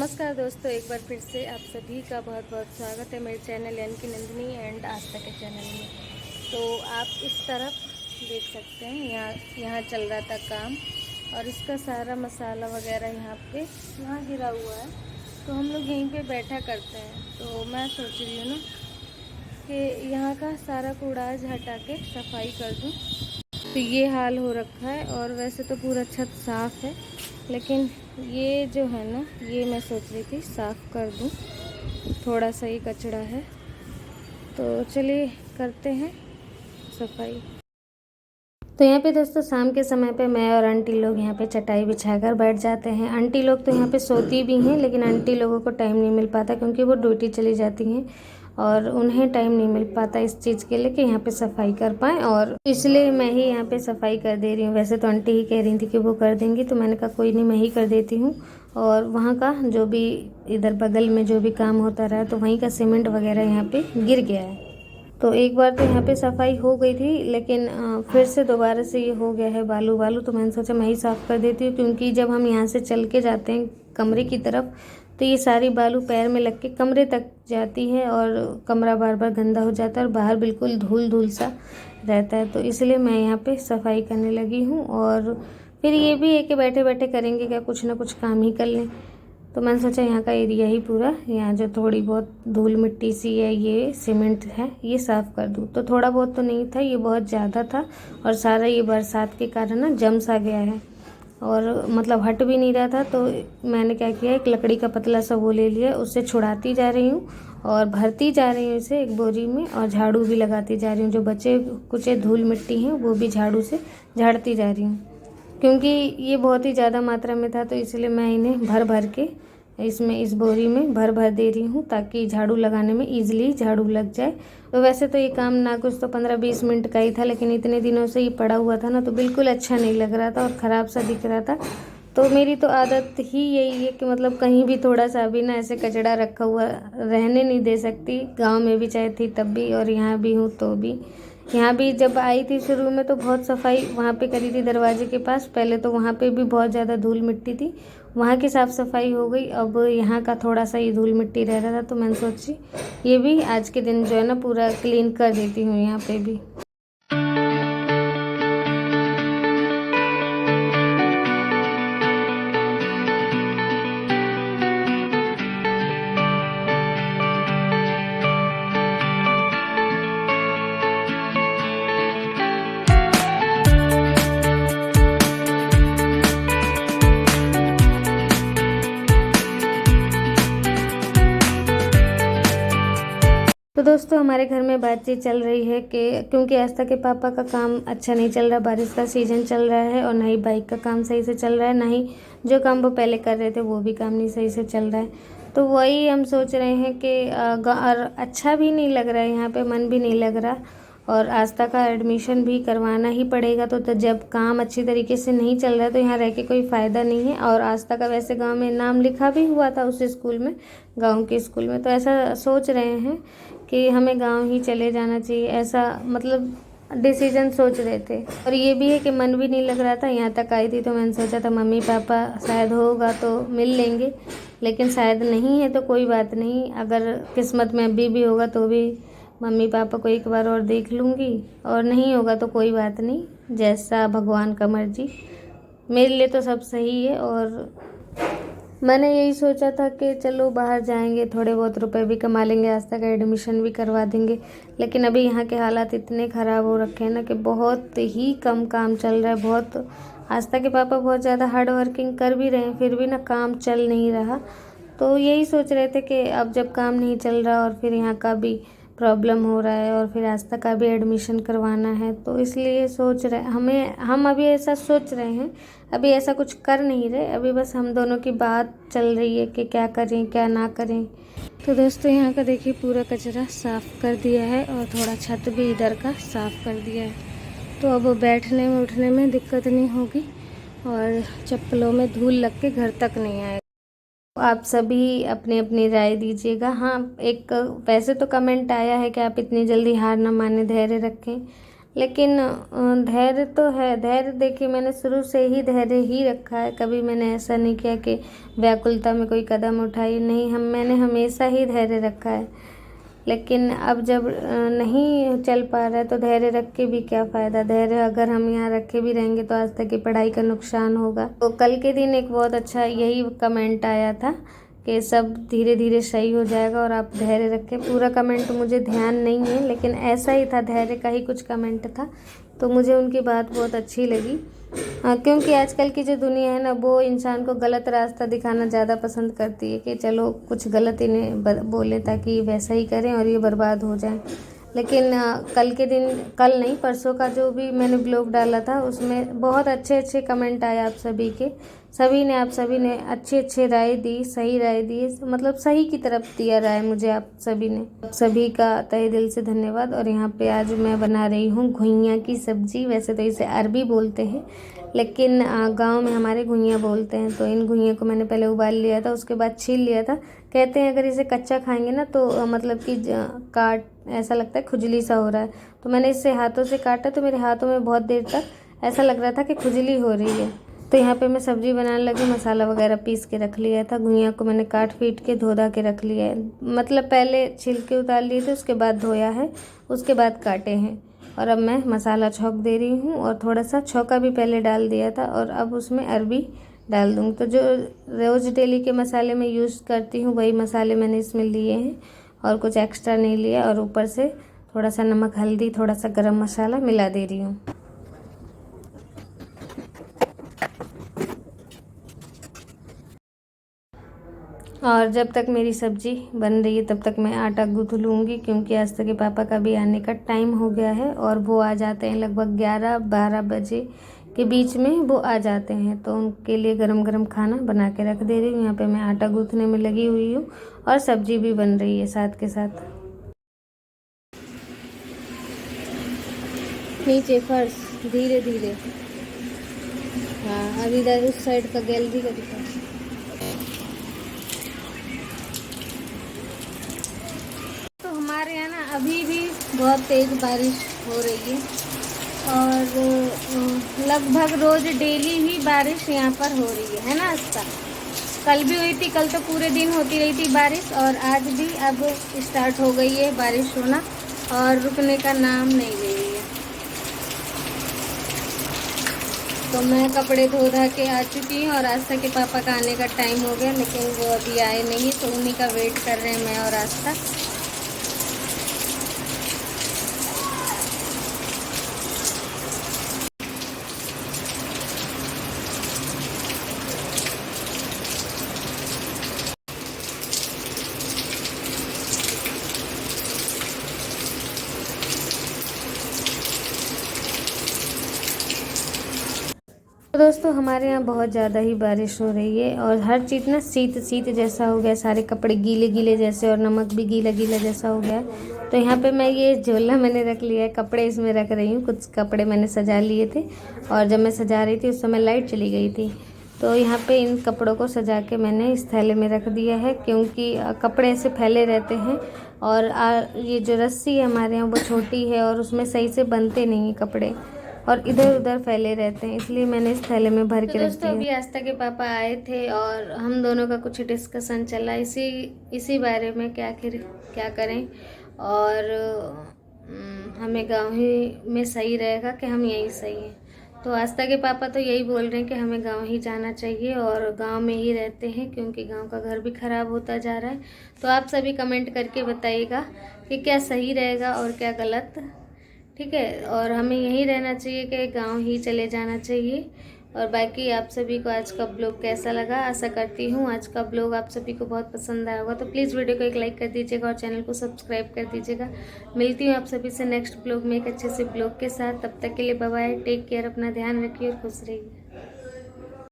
नमस्कार दोस्तों, एक बार फिर से आप सभी का बहुत बहुत स्वागत है मेरे चैनल यानी कि नंदिनी एंड आस्था के चैनल में। तो आप इस तरफ देख सकते हैं, यहाँ चल रहा था काम और इसका सारा मसाला वगैरह यहाँ गिरा हुआ है। तो हम लोग यहीं पे बैठा करते हैं। तो मैं सोच रही हूँ ना कि यहाँ का सारा कूड़ा हटा के सफाई कर दूँ। तो ये हाल हो रखा है और वैसे तो पूरा छत साफ़ है, लेकिन ये जो है ना, ये मैं सोच रही थी साफ़ कर दूं। थोड़ा सा ही कचरा है, तो चलिए करते हैं सफाई। तो यहाँ पे दोस्तों शाम के समय पे मैं और आंटी लोग यहाँ पे चटाई बिछाकर बैठ जाते हैं। आंटी लोग तो यहाँ पे सोती भी हैं, लेकिन आंटी लोगों को टाइम नहीं मिल पाता क्योंकि वो ड्यूटी चली जाती हैं और उन्हें टाइम नहीं मिल पाता इस चीज़ के लिए कि यहाँ पे सफाई कर पाएँ, और इसलिए मैं ही यहाँ पे सफाई कर दे रही हूँ। वैसे तो आंटी ही कह रही थी कि वो कर देंगी, तो मैंने कहा कोई नहीं, मैं ही कर देती हूँ। और वहाँ का जो भी इधर बगल में जो भी काम होता रहा, तो वहीं का सीमेंट वगैरह यहाँ पे गिर गया है। तो एक बार तो यहाँ पे सफाई हो गई थी, लेकिन फिर से दोबारा से ये हो गया है बालू बालू। तो मैंने सोचा मैं ही साफ़ कर देती हूँ, क्योंकि जब हम यहाँ से चल के जाते हैं कमरे की तरफ, तो ये सारी बालू पैर में लग के कमरे तक जाती है और कमरा बार बार गंदा हो जाता है और बाहर बिल्कुल धूल धूल सा रहता है। तो इसलिए मैं यहाँ पे सफाई करने लगी हूँ। और फिर ये भी है कि बैठे बैठे करेंगे क्या, कुछ ना कुछ काम ही कर लें। तो मैंने सोचा यहाँ का एरिया ही पूरा, यहाँ जो थोड़ी बहुत धूल मिट्टी सी है, ये सीमेंट है, ये साफ़ कर दूँ। तो थोड़ा बहुत तो नहीं था, ये बहुत ज़्यादा था और सारा ये बरसात के कारण ना जम सा गया है और मतलब हट भी नहीं रहा था। तो मैंने क्या किया, एक लकड़ी का पतला सा वो ले लिया, उससे छुड़ाती जा रही हूँ और भरती जा रही हूँ इसे एक बोरी में, और झाड़ू भी लगाती जा रही हूँ। जो बचे कुछ धूल मिट्टी हैं वो भी झाड़ू से झाड़ती जा रही हूँ, क्योंकि ये बहुत ही ज़्यादा मात्रा में था। तो इसलिए मैं इन्हें भर भर के इस बोरी में भर भर दे रही हूँ, ताकि झाड़ू लगाने में ईजिली झाड़ू लग जाए। तो वैसे तो ये काम ना कुछ तो 15-20 मिनट का ही था, लेकिन इतने दिनों से ये पड़ा हुआ था ना, तो बिल्कुल अच्छा नहीं लग रहा था और ख़राब सा दिख रहा था। तो मेरी तो आदत ही यही है कि मतलब कहीं भी थोड़ा सा भी ना ऐसे कचरा रखा हुआ रहने नहीं दे सकती। गाँव में भी चाहे थी तब भी, और यहाँ भी हूँ तो भी। यहाँ भी जब आई थी शुरू में तो बहुत सफाई वहाँ पे करी थी दरवाजे के पास। पहले तो वहाँ पे भी बहुत ज़्यादा धूल मिट्टी थी, वहाँ की साफ़ सफाई हो गई। अब यहाँ का थोड़ा सा ही धूल मिट्टी रह रहा था, तो मैंने सोची ये भी आज के दिन जो है ना पूरा क्लीन कर देती हूँ यहाँ पे भी। तो दोस्तों हमारे घर में बातचीत चल रही है कि क्योंकि आस्था के पापा का काम अच्छा नहीं चल रहा, बारिश का सीज़न चल रहा है, और ना ही बाइक का काम सही से चल रहा है, ना ही जो काम वो पहले कर रहे थे वो भी काम नहीं सही से चल रहा है। तो वही हम सोच रहे हैं कि और अच्छा भी नहीं लग रहा है, यहाँ पे मन भी नहीं लग रहा, और आस्था का एडमिशन भी करवाना ही पड़ेगा। तो जब काम अच्छी तरीके से नहीं चल रहा है तो यहाँ रह के कोई फ़ायदा नहीं है। और आस्था का वैसे गांव में नाम लिखा भी हुआ था उस स्कूल में, गांव के स्कूल में। तो ऐसा सोच रहे हैं कि हमें गांव ही चले जाना चाहिए, ऐसा मतलब डिसीजन सोच रहे थे। और ये भी है कि मन भी नहीं लग रहा था। यहाँ तक आई थी तो मैंने सोचा था मम्मी पापा शायद होगा तो मिल लेंगे, लेकिन शायद नहीं है तो कोई बात नहीं। अगर किस्मत में अभी भी होगा तो भी मम्मी पापा को एक बार और देख लूँगी, और नहीं होगा तो कोई बात नहीं, जैसा भगवान का मर्जी। मेरे लिए तो सब सही है। और मैंने यही सोचा था कि चलो बाहर जाएंगे, थोड़े बहुत रुपए भी कमा लेंगे, आस्था का एडमिशन भी करवा देंगे। लेकिन अभी यहाँ के हालात इतने ख़राब हो रखे हैं ना कि बहुत ही कम काम चल रहा है। बहुत आस्था के पापा बहुत ज़्यादा हार्ड वर्किंग कर भी रहे हैं, फिर भी ना काम चल नहीं रहा। तो यही सोच रहे थे कि अब जब काम नहीं चल रहा और फिर यहाँ का भी प्रॉब्लम हो रहा है और फिर आस्था का भी एडमिशन करवाना है, तो इसलिए सोच रहे हम अभी ऐसा सोच रहे हैं। अभी ऐसा कुछ कर नहीं रहे, अभी बस हम दोनों की बात चल रही है कि क्या करें क्या ना करें। तो दोस्तों यहाँ का देखिए पूरा कचरा साफ़ कर दिया है और थोड़ा छत भी इधर का साफ़ कर दिया है। तो अब बैठने में उठने में दिक्कत नहीं होगी और चप्पलों में धूल लग के घर तक नहीं आएगा। आप सभी अपनी अपनी राय दीजिएगा। हाँ, एक वैसे तो कमेंट आया है कि आप इतनी जल्दी हार ना माने, धैर्य रखें, लेकिन धैर्य तो है। धैर्य देखिए, मैंने शुरू से ही धैर्य ही रखा है। कभी मैंने ऐसा नहीं किया कि व्याकुलता में कोई कदम उठाई, नहीं। मैंने हमेशा ही धैर्य रखा है। लेकिन अब जब नहीं चल पा रहा है तो धैर्य रख के भी क्या फ़ायदा। धैर्य अगर हम यहाँ रखे भी रहेंगे तो आज तक की पढ़ाई का नुकसान होगा। तो कल के दिन एक बहुत अच्छा यही कमेंट आया था कि सब धीरे धीरे सही हो जाएगा और आप धैर्य रखें। पूरा कमेंट मुझे ध्यान नहीं है, लेकिन ऐसा ही था, धैर्य का ही कुछ कमेंट था। तो मुझे उनकी बात बहुत अच्छी लगी। क्योंकि आजकल की जो दुनिया है ना, वो इंसान को गलत रास्ता दिखाना ज़्यादा पसंद करती है कि चलो कुछ गलत इन्हें बोले ताकि वैसा ही करें और ये बर्बाद हो जाए। लेकिन कल के दिन, कल नहीं परसों का जो भी मैंने ब्लॉग डाला था, उसमें बहुत अच्छे अच्छे कमेंट आए आप सभी के। आप सभी ने अच्छे अच्छे राय दी, सही राय दी, मतलब सही की तरफ दिया राय मुझे आप सभी ने। आप सभी का तहे दिल से धन्यवाद। और यहाँ पे आज मैं बना रही हूँ घुइयाँ की सब्जी। वैसे तो इसे अरबी बोलते हैं, लेकिन गांव में हमारे घुइयाँ बोलते हैं। तो इन घुइयाँ को मैंने पहले उबाल लिया था, उसके बाद छील लिया था। कहते हैं अगर इसे कच्चा खाएंगे ना तो मतलब कि काट ऐसा लगता है खुजली सा हो रहा है। तो मैंने इसे हाथों से काटा तो मेरे हाथों में बहुत देर तक ऐसा लग रहा था कि खुजली हो रही है। तो यहाँ पे मैं सब्ज़ी बनाने लगी, मसाला वगैरह पीस के रख लिया था। घुइयाँ को मैंने काट पीट के धो धा के रख लिया है, मतलब पहले छिलके उतार लिए थे, उसके बाद धोया है, उसके बाद काटे हैं। और अब मैं मसाला छौंक दे रही हूँ और थोड़ा सा छौंका भी पहले डाल दिया था और अब उसमें अरबी डाल दूँगी। तो जो रोज़ डेली के मसाले मैं यूज़ करती हूँ वही मसाले मैंने इसमें लिए हैं और कुछ एक्स्ट्रा नहीं लिया। और ऊपर से थोड़ा सा नमक, हल्दी, थोड़ा सा गरम मसाला मिला दे रही हूँ। और जब तक मेरी सब्ज़ी बन रही है तब तक मैं आटा गूँथ लूँगी, क्योंकि आज तक के पापा का भी आने का टाइम हो गया है और वो आ जाते हैं लगभग 11-12 बजे के बीच में वो आ जाते हैं। तो उनके लिए गरम गरम खाना बना के रख दे रही हूँ। यहाँ पे मैं आटा गूँथने में लगी हुई हूँ और सब्ज़ी भी बन रही है साथ के साथ। नीचे फर्श धीरे धीरे। हाँ, अब इधर उस साइड का गैलरी का दिखा। तो हमारे यहाँ ना अभी भी बहुत तेज़ बारिश हो रही है और लगभग रोज़ डेली ही बारिश यहाँ पर हो रही है ना। इसका कल भी हुई थी, कल तो पूरे दिन होती रही थी बारिश, और आज भी अब स्टार्ट हो गई है बारिश होना और रुकने का नाम नहीं ले रही है। तो मैं कपड़े धो धा के आ चुकी हूँ और आस्था के पापा का आने का टाइम हो गया, लेकिन वो अभी आए नहीं, तो उन्हीं का वेट कर रहे हैं मैं और आस्था। तो दोस्तों हमारे यहाँ बहुत ज़्यादा ही बारिश हो रही है और हर चीज़ ना शीत शीत जैसा हो गया, सारे कपड़े गीले गीले जैसे और नमक भी गीला गीला जैसा हो गया है। तो यहाँ पे मैं ये झोला मैंने रख लिया है, कपड़े इसमें रख रही हूँ। कुछ कपड़े मैंने सजा लिए थे और जब मैं सजा रही थी उस समय लाइट चली गई थी। तो यहाँ पे इन कपड़ों को सजा के मैंने इस थैले में रख दिया है, क्योंकि कपड़े ऐसे फैले रहते हैं और ये जो रस्सी है हमारे यहाँ वो छोटी है और उसमें सही से बनते नहीं हैं कपड़े और इधर उधर फैले रहते हैं, इसलिए मैंने इस थैले में भर के रख दिया। अभी आस्था के पापा आए थे और हम दोनों का कुछ डिस्कशन चला इसी बारे में कि आखिर क्या करें और हमें गांव ही में सही रहेगा कि हम यहीं सही हैं। तो आस्था के पापा तो यही बोल रहे हैं कि हमें गांव ही जाना चाहिए और गांव में ही रहते हैं, क्योंकि गांव का घर भी ख़राब होता जा रहा है। तो आप सभी कमेंट करके बताइएगा कि क्या सही रहेगा और क्या गलत, ठीक है। और हमें यहीं रहना चाहिए कि गांव ही चले जाना चाहिए। और बाकी आप सभी को आज का ब्लॉग कैसा लगा, आशा करती हूँ आज का ब्लॉग आप सभी को बहुत पसंद आया होगा। तो प्लीज़ वीडियो को एक लाइक कर दीजिएगा और चैनल को सब्सक्राइब कर दीजिएगा। मिलती हूँ आप सभी से नेक्स्ट ब्लॉग में एक अच्छे से ब्लॉग के साथ। तब तक के लिए बाय बाय, टेक केयर, अपना ध्यान रखिए और खुश रहिए।